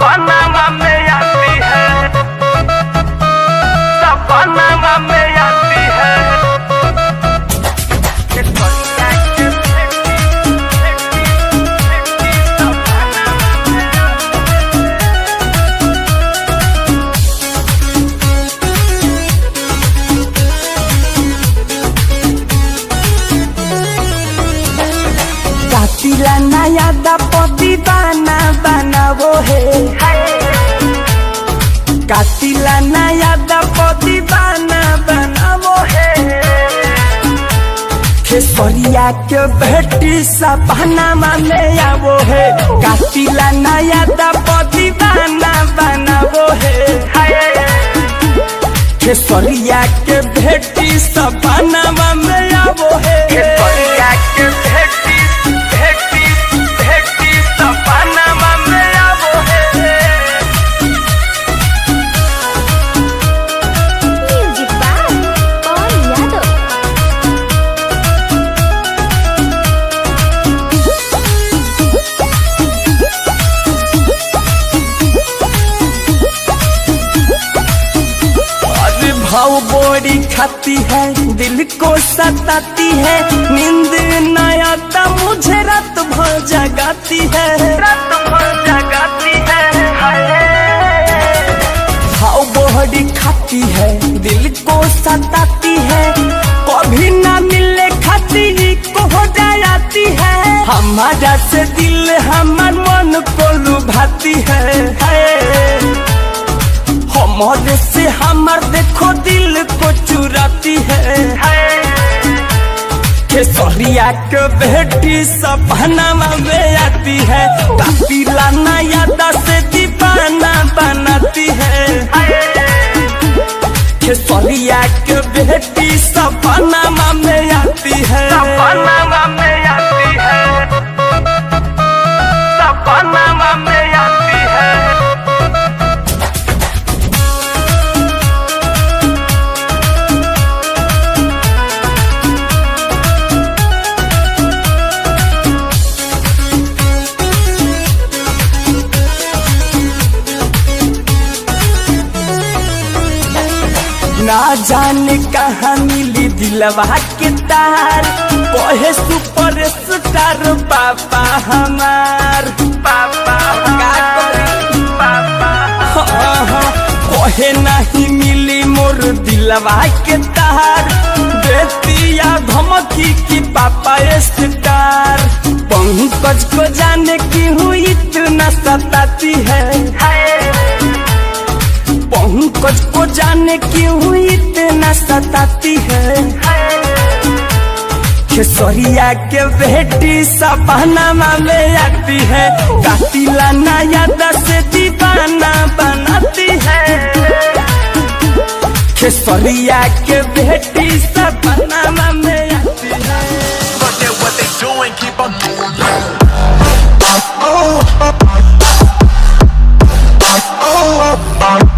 सपना में आती है, सपना में आती है। कातिला नया दपति बाना बनावो है, कातिला नया दपति बाना बनावो है। खेसरिया के बेटी सपना में आवो है, कातिला नया दपति बाना बनावो है। खेसरिया के बेटी सपना में आवो है, खेसरिया के बेटी सपना में आवो है। म्यूजिक बाय पवन यादव। अरे भाव बोरी खाती है, दिल को सताती है, नींद न आता मुझे रात भर जगाती है, रात भर जगाती है। भाव बोरी खाती है, दिल को सताती है, कभी ना मिलने खाती को हो जाती है। हमारा से दिल हमार मन को लुभाती है। हमारे से हमार देखो दिल को चुराती है। खेसरिया के बेटी सपना में आती है, कातिला नया दस दीवाना बनाती है। खेसरिया के बेटी सपना में आती है, सपना में आती है, सपना में आती है। ना जाने कहाँ मिली दिलवा के तार, कहे सुपर स्टार पापा हमार। पापा का करी पापा कहे नहीं मिली मोर दिलवा के तार, बेतिया धमकी की पापा स्टार। पंकज को जाने की हुई इतना सताती है, पंकज को जाने क्यों इतना सताती है। खेसरिया के बेटी सपना में आती है, कातिला नया दस दीवाना बनाती है। खेसरिया के बेटी